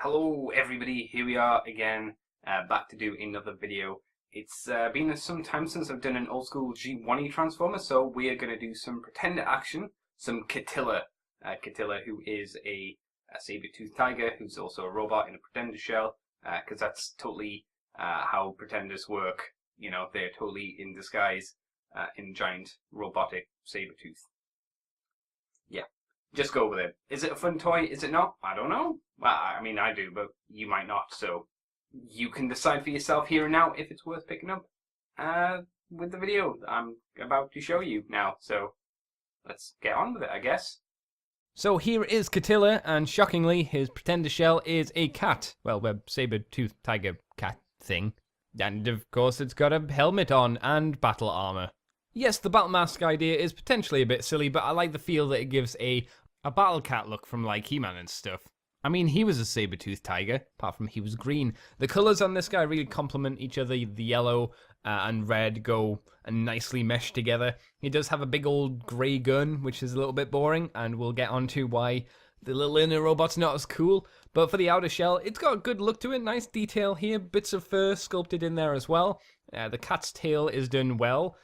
Hello everybody, here we are again, back to do another video. It's been some time since I've done an old school G1 Transformer, so we are going to do some Pretender action, some Catilla. Catilla, who is a saber-toothed tiger, who's also a robot in a Pretender shell, because that's totally how Pretenders work. You know, they're totally in disguise in giant robotic saber-tooth. Yeah. Just go with it. Is it a fun toy? Is it not? I don't know. Well, I mean, I do, but you might not. So you can decide for yourself here and now if it's worth picking up with the video I'm about to show you now. So let's get on with it, I guess. So here is Catilla, and shockingly, his Pretender shell is a cat. Well, a saber-toothed tiger cat thing. And of course, it's got a helmet on and battle armor. Yes, the battle mask idea is potentially a bit silly, but I like the feel that it gives a battle cat look from like He-Man and stuff. I mean, he was a saber-toothed tiger, apart from he was green. The colours on this guy really complement each other. The yellow and red go and nicely mesh together. He does have a big old grey gun, which is a little bit boring, and we'll get onto why the little inner robot's not as cool. But for the outer shell, it's got a good look to it. Nice detail here. Bits of fur sculpted in there as well. The cat's tail is done well.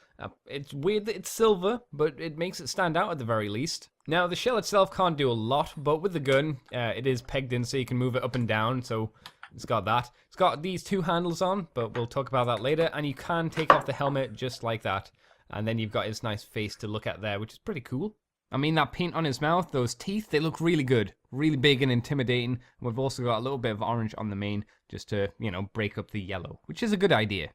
It's weird that it's silver, but it makes it stand out at the very least. Now, the shell itself can't do a lot, but with the gun, it is pegged in so you can move it up and down, so it's got that. It's got these two handles on, but we'll talk about that later, and you can take off the helmet just like that. And then you've got his nice face to look at there, which is pretty cool. I mean, that paint on his mouth, those teeth, they look really good. Really big and intimidating. We've also got a little bit of orange on the mane, just to, you know, break up the yellow, which is a good idea.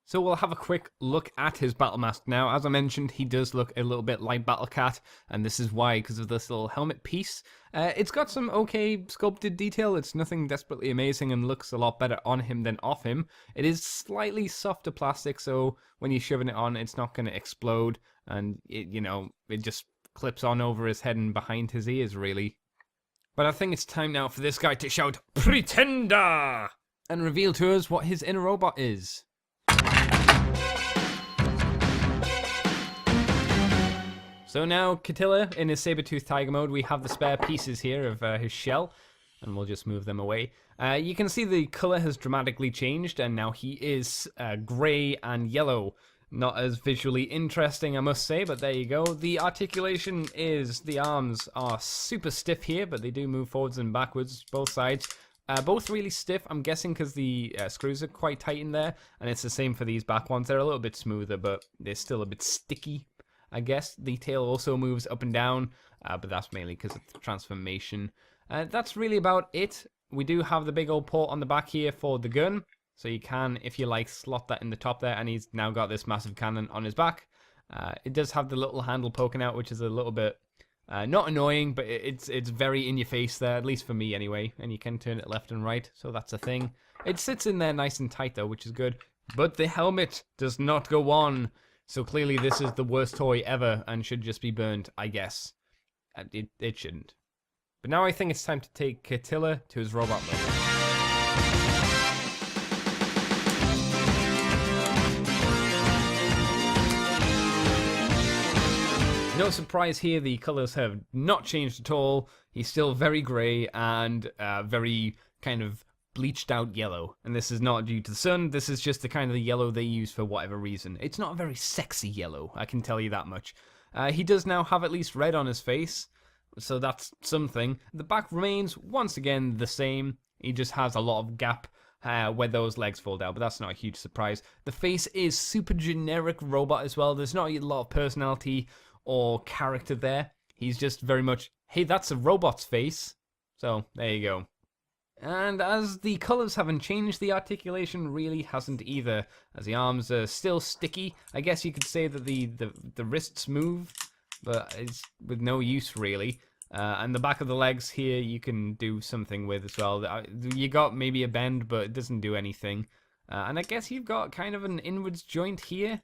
So we'll have a quick look at his battle mask now. As I mentioned, he does look a little bit like Battle Cat, and this is why, because of this little helmet piece. It's got some okay sculpted detail. It's nothing desperately amazing and looks a lot better on him than off him. It is slightly softer plastic, so when you're shoving it on, it's not going to explode, and it, you know, it just clips on over his head and behind his ears, really. But I think it's time now for this guy to shout, "Pretender!" and reveal to us what his inner robot is. So now, Catilla, in his saber-toothed tiger mode, we have the spare pieces here of his shell, and we'll just move them away. You can see the colour has dramatically changed, and now he is grey and yellow. Not as visually interesting, I must say, but there you go. The articulation is, the arms are super stiff here, but they do move forwards and backwards, both sides. Both really stiff, I'm guessing because the screws are quite tight in there, and it's the same for these back ones. They're a little bit smoother, but they're still a bit sticky, I guess. The tail also moves up and down, but that's mainly because of the transformation. That's really about it. We do have the big old port on the back here for the gun, so you can, if you like, slot that in the top there, and he's now got this massive cannon on his back. It does have the little handle poking out, which is a little bit not annoying, but it's very in your face there, at least for me anyway, and you can turn it left and right, so that's a thing. It sits in there nice and tight though, which is good. But the helmet does not go on, so clearly this is the worst toy ever and should just be burned, I guess. It shouldn't. But now I think it's time to take Catilla to his robot mode. No surprise here, the colours have not changed at all. He's still very grey and very kind of bleached out yellow. And this is not due to the sun, this is just the kind of yellow they use for whatever reason. It's not a very sexy yellow, I can tell you that much. He does now have at least red on his face, so that's something. The back remains, once again, the same. He just has a lot of gap where those legs fall down, but that's not a huge surprise. The face is super generic robot as well. There's not a lot of personality or character there. He's just very much, hey, that's a robot's face. So, there you go. And as the colours haven't changed, the articulation really hasn't either, as the arms are still sticky. I guess you could say that the wrists move, but it's with no use really. And the back of the legs here you can do something with as well. You got maybe a bend, but it doesn't do anything. And I guess you've got kind of an inwards joint here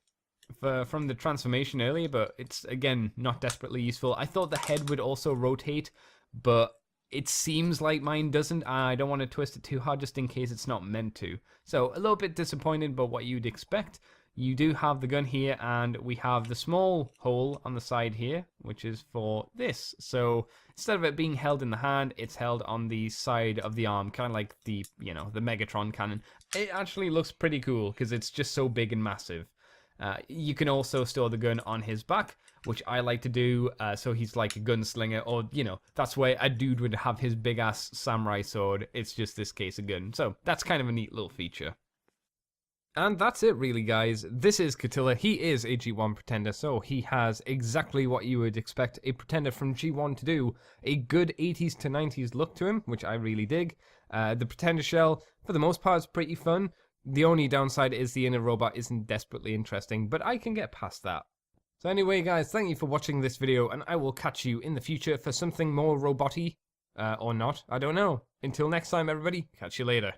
from the transformation earlier, but it's, again, not desperately useful. I thought the head would also rotate, but it seems like mine doesn't. I don't want to twist it too hard just in case it's not meant to. So, a little bit disappointed, but what you'd expect. you do have the gun here, and we have the small hole on the side here, which is for this. So instead of it being held in the hand, it's held on the side of the arm, kind of like the, you know, the Megatron cannon. It actually looks pretty cool because it's just so big and massive. You can also store the gun on his back, which I like to do, so he's like a gunslinger, or, you know, that's where a dude would have his big-ass samurai sword. It's just this case of gun. So that's kind of a neat little feature. And that's it really, guys. This is Catilla. He is a G1 Pretender, so he has exactly what you would expect a Pretender from G1 to do. A good 80s to 90s look to him, which I really dig. The Pretender shell, for the most part, is pretty fun. The only downside is the inner robot isn't desperately interesting, but I can get past that. So anyway, guys, thank you for watching this video, and I will catch you in the future for something more robot-y. Or not, I don't know. Until next time, everybody, catch you later.